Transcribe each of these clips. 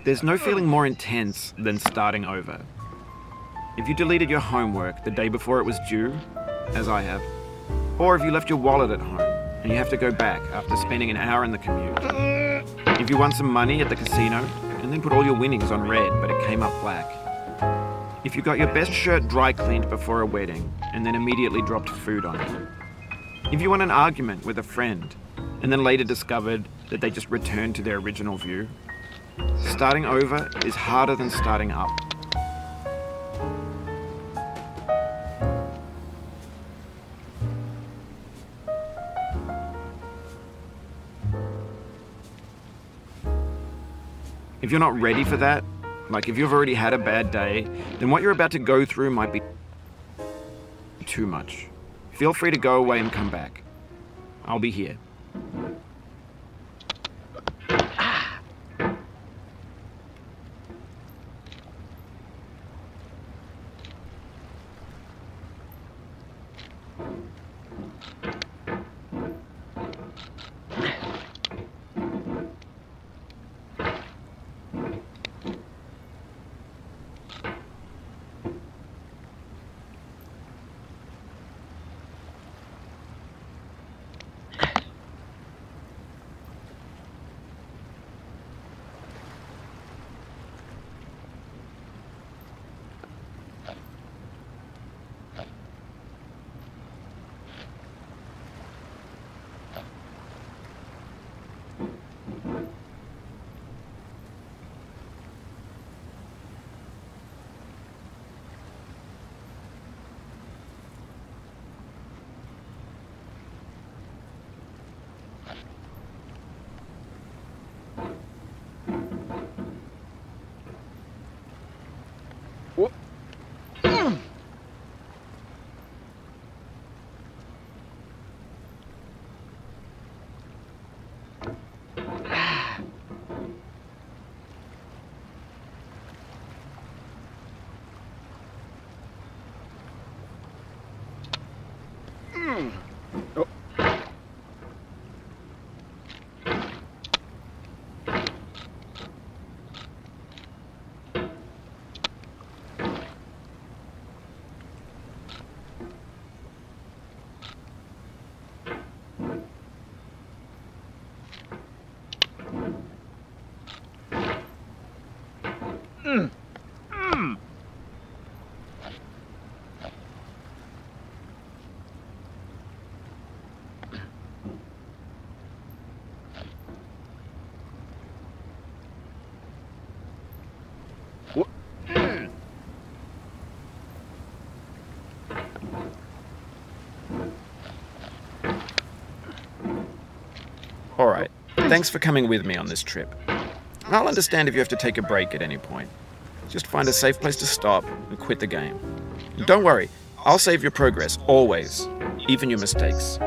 There's no feeling more intense than starting over. If you deleted your homework the day before it was due, as I have, or if you left your wallet at home and you have to go back after spending an hour in the commute. If you won some money at the casino and then put all your winnings on red but it came up black. If you got your best shirt dry cleaned before a wedding and then immediately dropped food on it. If you won an argument with a friend and then later discovered that they just returned to their original view. Starting over is harder than starting up. If you're not ready for that, like if you've already had a bad day, then what you're about to go through might be too much. Feel free to go away and come back. I'll be here. Alright, thanks for coming with me on this trip. I'll understand if you have to take a break at any point. Just find a safe place to stop and quit the game. And don't worry, I'll save your progress, always, even your mistakes.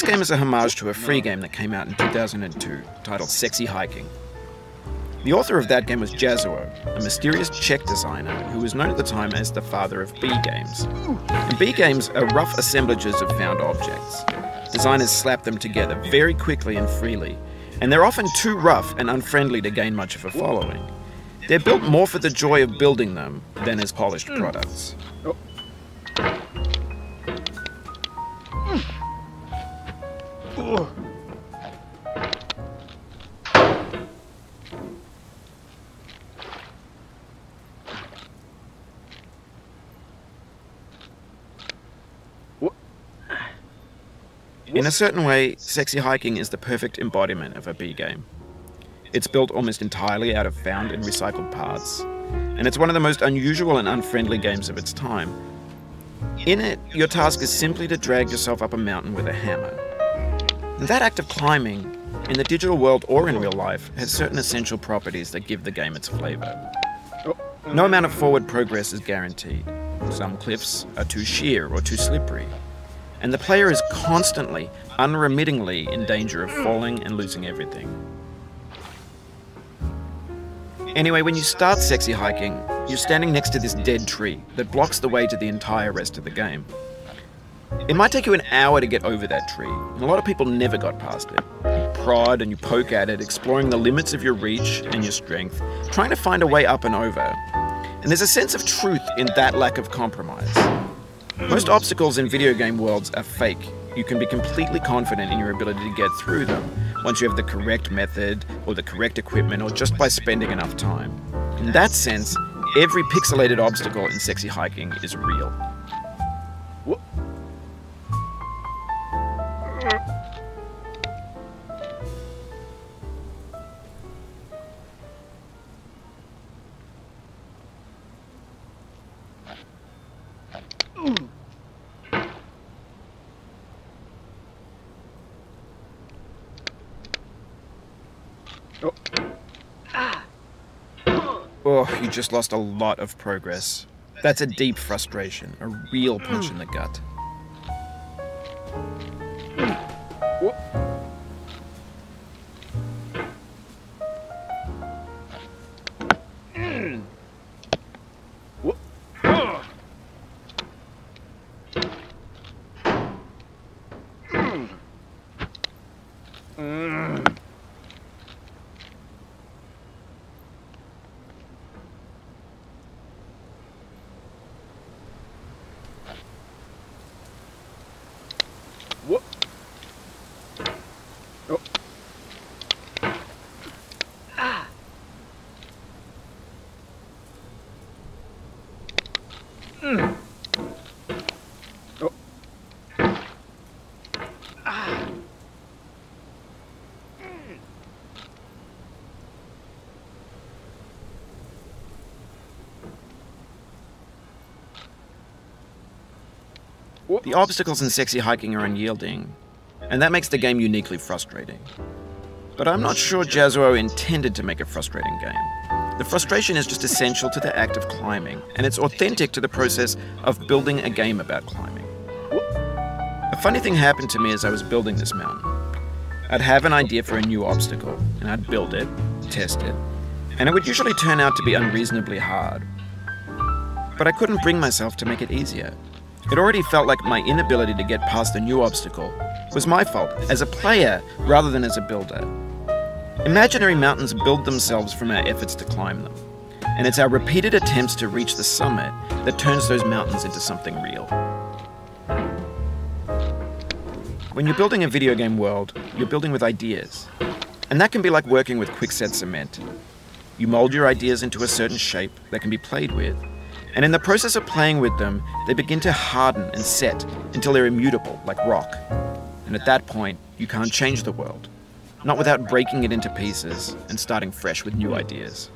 game is a homage to a free game that came out in 2002 titled Sexy Hiking. The author of that game was Jazuo, a mysterious Czech designer who was known at the time as the father of B games. And B games are rough assemblages of found objects. Designers slap them together very quickly and freely, and they're often too rough and unfriendly to gain much of a following. They're built more for the joy of building them than as polished products. In a certain way, Sexy Hiking is the perfect embodiment of a B game. It's built almost entirely out of found and recycled parts, and it's one of the most unusual and unfriendly games of its time. In it, your task is simply to drag yourself up a mountain with a hammer. And that act of climbing, in the digital world or in real life, has certain essential properties that give the game its flavor. No amount of forward progress is guaranteed. Some cliffs are too sheer or too slippery, and the player is constantly, unremittingly in danger of falling and losing everything. Anyway, when you start Sexy Hiking, you're standing next to this dead tree that blocks the way to the entire rest of the game. It might take you an hour to get over that tree, and a lot of people never got past it. You prod and you poke at it, exploring the limits of your reach and your strength, trying to find a way up and over. And there's a sense of truth in that lack of compromise. Most obstacles in video game worlds are fake. You can be completely confident in your ability to get through them once you have the correct method or the correct equipment or just by spending enough time. In that sense, every pixelated obstacle in Sexy Hiking is real. Oh, you just lost a lot of progress. That's a deep frustration, a real punch in the gut. The obstacles in Sexy Hiking are unyielding, and that makes the game uniquely frustrating. But I'm not sure Jazuo intended to make a frustrating game. The frustration is just essential to the act of climbing, and it's authentic to the process of building a game about climbing. A funny thing happened to me as I was building this mountain. I'd have an idea for a new obstacle, and I'd build it, test it, and it would usually turn out to be unreasonably hard. But I couldn't bring myself to make it easier. It already felt like my inability to get past a new obstacle was my fault as a player rather than as a builder. Imaginary mountains build themselves from our efforts to climb them, and it's our repeated attempts to reach the summit that turns those mountains into something real. When you're building a video game world, you're building with ideas, and that can be like working with quickset cement. You mold your ideas into a certain shape that can be played with, and in the process of playing with them, they begin to harden and set until they're immutable, like rock. And at that point, you can't change the world, not without breaking it into pieces and starting fresh with new ideas.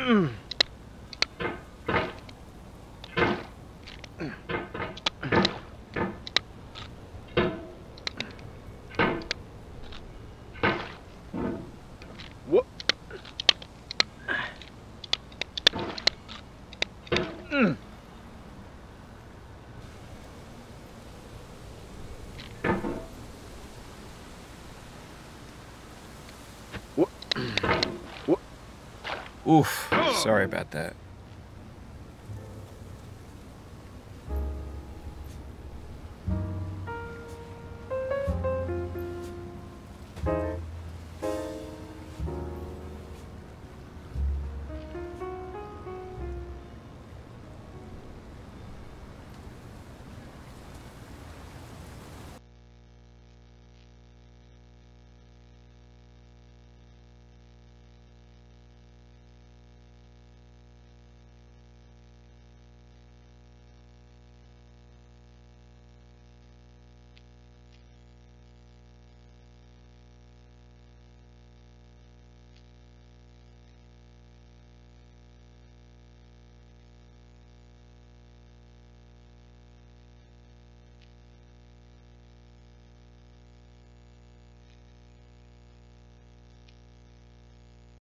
What? Oof, sorry about that.